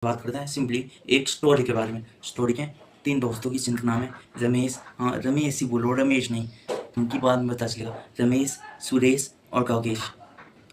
बात करते हैं सिंपली एक स्टोरी के बारे में। स्टोरी के 3 दोस्तों की जिनका नाम है रमेश, हाँ रमेश ही बोलो, रमेश नहीं, उनकी बाद में पता चलेगा। रमेश, सुरेश और काकेश।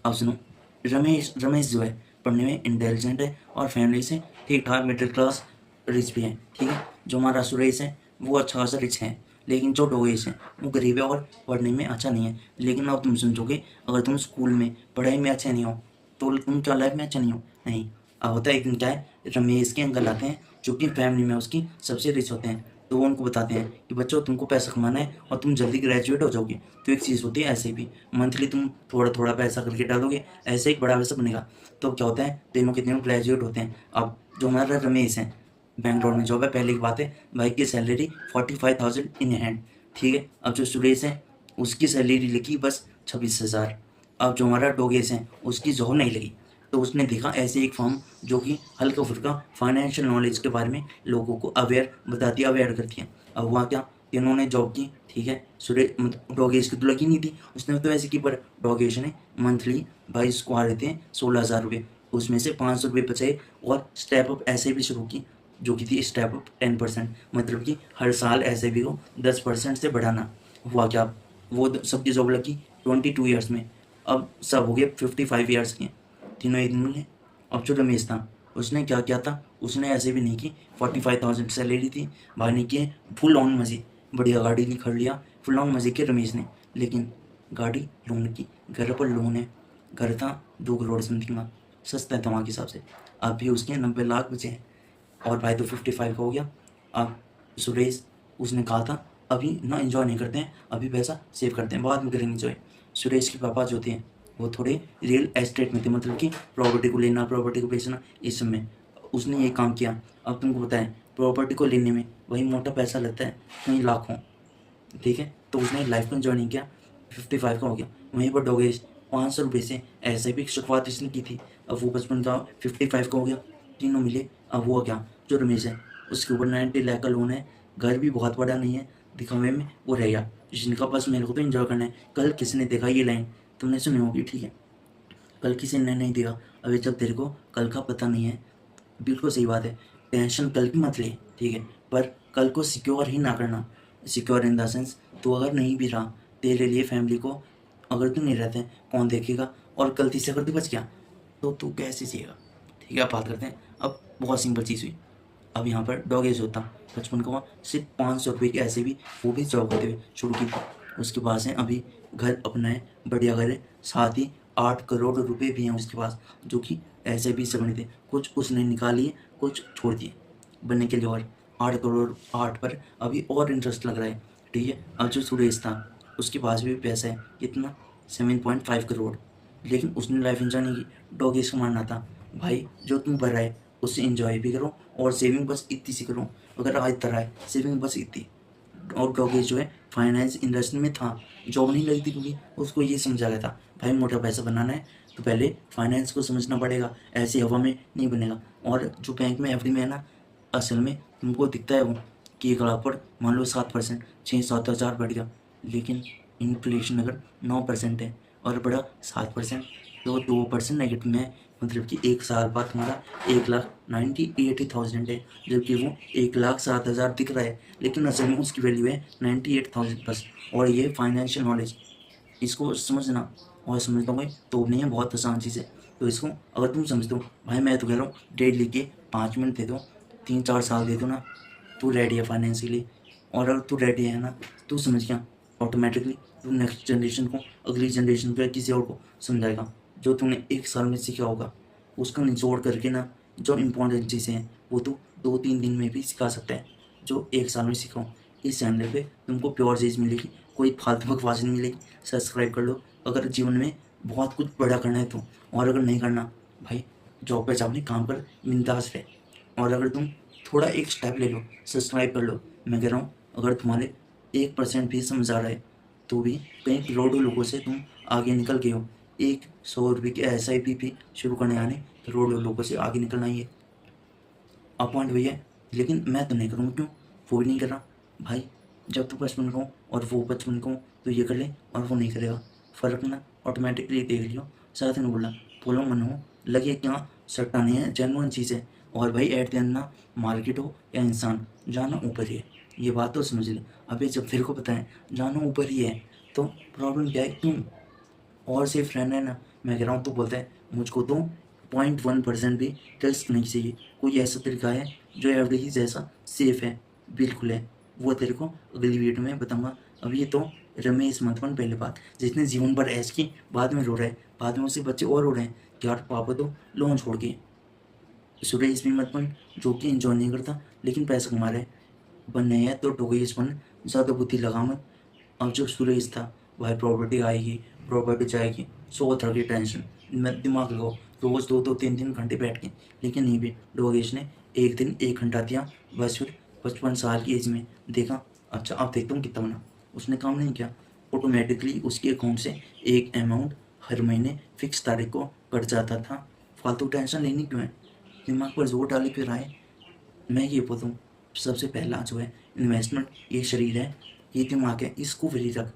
अब सुनो, रमेश जो है पढ़ने में इंटेलिजेंट है और फैमिली से ठीक ठाक मिडिल क्लास रिच भी है, ठीक है। जो हमारा सुरेश है वो अच्छा खासा रिच है, लेकिन जो डोगेश है वो गरीब है और पढ़ने में अच्छा नहीं है। लेकिन अब तुम समझोगे, अगर तुम स्कूल में पढ़ाई में अच्छे नहीं हो तो तुम क्या लाइफ में अच्छा नहीं हो? नहीं। अब होता है एक दिन क्या है, रमेश के अंकल आते हैं जो कि फैमिली में उसकी सबसे रिच होते हैं। तो वो उनको बताते हैं कि बच्चों तुमको पैसा कमाना है और तुम जल्दी ग्रेजुएट हो जाओगे। तो एक चीज़ होती है ऐसे भी, मंथली तुम थोड़ा थोड़ा पैसा करके डालोगे, ऐसे एक बड़ा पैसा बनेगा। तो क्या होता है, तीनों के तीनों ग्रेजुएट होते हैं। अब जो हमारा रमेश है बैंगलोर में जॉब है, पहले की बात है, भाई की सैलरी 45,000 इन हैंड, ठीक है। अब जो सुरेश है उसकी सैलरी लिखी बस 26,000। अब जो हमारा डोगेश है उसकी जॉब नहीं लगी, तो उसने देखा ऐसे एक फॉर्म जो कि हल्का फुल्का फाइनेंशियल नॉलेज के बारे में लोगों को अवेयर करती है। अब हुआ क्या, इन्होंने जॉब की, ठीक है। डोगेश की तो लगी नहीं थी, उसने तो ऐसे की, पर डोगेश ने मंथली भाई उसको आ रहे थे 16,000 रुपये, उसमें से 500 रुपये बचे और स्टेप अप ऐसे भी शुरू की, जो कि थी स्टेप अप 10%, मतलब कि हर साल ऐसे भी को 10% से बढ़ाना। हुआ क्या, वो सबकी जॉब लगी 22 ईयर्स में। अब सब हो गए 55 ईयर्स के, तीनों एक मिले। अब जो रमेश था उसने क्या किया था, उसने ऐसे भी नहीं की, 45,000 सैलरी थी, भाई ने किए फुल ऑन मजे, बढ़िया गाड़ी नहीं खरीद लिया, फुल ऑन मजे किए रमेश ने। लेकिन गाड़ी लोन की, घर पर लोन है, घर था 2 करोड़ समथिंग का, सस्ता था वहाँ के हिसाब से। अब भी उसके 90 लाख बचे हैं और भाई तो 55 का हो गया। अब सुरेश, उसने कहा था अभी ना एंजॉय नहीं करते हैं, अभी पैसा सेव करते हैं, बाद में करेंगे एंजॉय। सुरेश के पापा जो थे वो थोड़े रियल एस्टेट में थे, मतलब कि प्रॉपर्टी को लेना, प्रॉपर्टी को बेचना, इस सब में उसने ये काम किया। अब तुमको पता है प्रॉपर्टी को लेने में वही मोटा पैसा लगता है, कई लाखों, ठीक है। तो उसने लाइफ में एंजॉय नहीं किया, 55 का हो गया। वहीं पर डोगेश 500 रुपये से ऐसे भी शुरुआत इसने की थी, अब वो 55 का 55 का हो गया, तीनों मिले। अब वो क्या, जो रमेश है उसके ऊपर 90 लाख का लोन है, घर भी बहुत बड़ा नहीं है, दिखावे में वो रह गया, जिनका बस मेरे को तो एंजॉय करना है। कल किसने देखा ये लाइन, तुमने सुनी होगी, ठीक है। कल किसी ने नहीं देखा, अभी जब तेरे को कल का पता नहीं है, बिल्कुल सही बात है, टेंशन कल की मत ले, ठीक है, पर कल को सिक्योर ही ना करना। सिक्योर इन द सेंस, तू अगर नहीं भी रहा, तेरे लिए फैमिली को अगर तू नहीं रहते कौन देखेगा, और गलती से अगर तू बच गया तो तू कैसे जिएगा, ठीक है। अब बात करते हैं, अब बहुत सिंपल चीज़ हुई। अब यहाँ पर डॉगेज होता 55 का हुआ, सिर्फ 500 रुपये की ऐसे भी, वो भी जॉब करते हुए शुरू की थी। उसके पास है अभी घर अपना है, बढ़िया घर है, साथ ही 8 करोड़ रुपए भी हैं उसके पास, जो कि ऐसे भी से बने थे, कुछ उसने निकाल लिए, कुछ छोड़ दिए बनने के लिए। और 8 करोड़, 8 पर अभी और इंटरेस्ट लग रहा है, ठीक है। अब जो सुरेश था उसके पास भी पैसा है, कितना, 7.5 करोड़, लेकिन उसने लाइफ एंजॉय नहीं की। डॉगेज का मानना था भाई जो तुम भर रहा है उससे एंजॉय भी करो और सेविंग बस इतनी सी करो, अगर आज तरह है सेविंग बस इतनी। और डॉगेज जो है फाइनेंस इंडस्ट्री में था, जॉब नहीं लगती, क्योंकि उसको ये समझा गया था भाई मोटा पैसा बनाना है तो पहले फाइनेंस को समझना पड़ेगा, ऐसी हवा में नहीं बनेगा। और जो बैंक में एफडी में है ना, असल में तुमको दिखता है वो कि 1 लाख पर मान लो 7%, 6-7 हज़ार बढ़ गया, लेकिन इन्फ्लेशन अगर 9% है और बढ़ा 7%, तो 2% नेगेटिव में है, मतलब कि 1 साल बाद तुम्हारा 1,98,000 है, जबकि वो 1,07,000 दिख रहा है, लेकिन असल में उसकी वैल्यू है 98,000 बस। और ये फाइनेंशियल नॉलेज, इसको समझना, और समझता हूँ तो नहीं है, बहुत आसान चीज़ है। तो इसको अगर तुम समझते हो, भाई मैं तो कह रहा हूँ डेट लिख के 5 मिनट दे दो, 3-4 साल दे दो ना, तू रेडी है फाइनेंस के लिए। और अगर तू रेडी है ना, तू समझ गया, ऑटोमेटिकली तू नेक्स्ट जनरेशन को, अगली जनरेशन को या किसी और को समझाएगा। जो तूने 1 साल में सीखा होगा उसका निचोड़ करके ना, जो इम्पोर्टेंट चीज़ें हैं वो तू 2-3 दिन में भी सिखा सकता है, जो 1 साल में सीखा हूँ। इस चैनल पे तुमको प्योर चीज़ मिलेगी, कोई फालतू बकवास नहीं मिलेगी। सब्सक्राइब कर लो अगर जीवन में बहुत कुछ बड़ा करना है तो, और अगर नहीं करना भाई जॉब पे जा, अपने काम पर बिंदास रहे। और अगर तुम थोड़ा एक स्टेप ले लो, सब्सक्राइब कर लो, मैं कह रहा हूँ अगर तुम्हारे 1% भी समझ आ रहा है तो भी कई करोड़ों लोगों से तुम आगे निकल गए हो। 100 रुपये की SIP भी शुरू करने आने करोड़ों लोगों से आगे निकलना ही है। अपॉइंट हुई है, लेकिन मैं तो नहीं करूँगा, क्यों, वो भी नहीं कर रहा भाई। जब तू 55 का हो और वो 55 का हो तो ये कर ले और वो नहीं करेगा, फ़र्क ना ऑटोमेटिकली देख लियो। साथ में बोला, बोलो मन हो लगे क्या, सट्टा नहीं है, जेनुअन चीज़ है। और भाई एट द एंड ना, मार्केट हो या इंसान, जाना ऊपर ही है, ये बात तो समझ ले। अबे जब तेरे को पता है जाना ऊपर ही है, तो प्रॉब्लम क्या है, क्यों और सेफ रहना है ना। मैं कह रहा हूँ, तो बोलता है मुझको तो 0.1% भी ट्रस्ट नहीं चाहिए, कोई ऐसा तरीका है जो एवरेज जैसा सेफ है, बिल्कुल है, वो तेरे को अगली वीडियो में बताऊंगा। अभी ये तो रमेश मंथवन पहले बात, जिसने जीवन भर ऐश की, बाद में रो रहा है, बाद में उससे बच्चे और रो रहे हैं कि यार पापा तो लोन छोड़ के। सुरेश भी मतवन जो कि इंजॉय नहीं करता लेकिन पैसा कमा रहा है, बनने है तो डोगेश बन, ज़्यादा बुद्धि लगा मत। अब जब सुरेश था, भाई प्रॉपर्टी आएगी, प्रॉपर्टी जाएगी, 100 तरह की टेंशन, मैं दिमाग लगाओ, रोज 2-2 3-3 घंटे बैठ के, लेकिन नहीं भी डोगेश ने एक दिन 1 घंटा दिया, बस फिर 55 साल की एज में देखा, अच्छा अब देखता हूँ कितना बना, उसने काम नहीं किया, ऑटोमेटिकली उसके अकाउंट से एक अमाउंट हर महीने फिक्स तारीख को कट जाता था। फालतू टेंशन लेनी क्यों है, दिमाग पर जोर डाले फिर आए। मैं ये बोलूँ, सबसे पहला जो है इन्वेस्टमेंट, ये शरीर है, ये दिमाग है, इसको फ्री रख,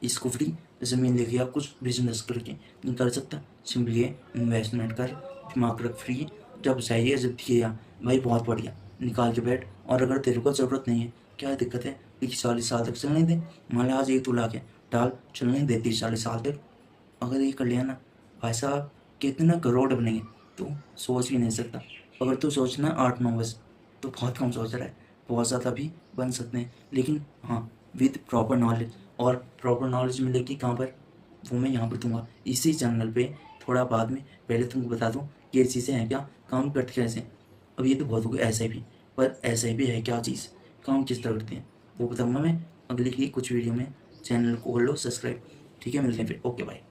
इसको फ्री। ज़मीन लेके आप कुछ बिजनेस करके नहीं कर सकता, सिंपली ये इन्वेस्टमेंट कर, दिमाग रख फ्री, जब चाहिए जब दिए भाई बहुत बढ़िया निकाल के बैठ। और अगर तेरे को ज़रूरत नहीं है, क्या दिक्कत है, 30-40 साल तक चलने दे, मान लो आज 1 तोला के डाल, चलने दे 30-40 साल तक। अगर ये कर लिया ना भाई साहब, कितना करोड़ बनेंगे, तू सोच भी नहीं सकता। अगर तू सोचना 8-9 बस, तो बहुत कम सोच रहा है, बहुत ज़्यादा भी बन सकते हैं, लेकिन हाँ विद प्रॉपर नॉलेज। और प्रॉपर नॉलेज मिलेगी कहाँ पर, वो मैं यहाँ पर दूंगा इसी चैनल पे, थोड़ा बाद में। पहले तुमको बता दूँ कि ये चीज़ें हैं क्या, काम करती कैसे। अब ये तो बहुत हो गया एस आई पी, पर एस आई पी है क्या चीज़, काम किस तरह करते हैं, वो बताऊँगा मैं अगली की कुछ वीडियो में। चैनल को कर लो सब्सक्राइब, ठीक है, मिलते हैं फिर, ओके बाय।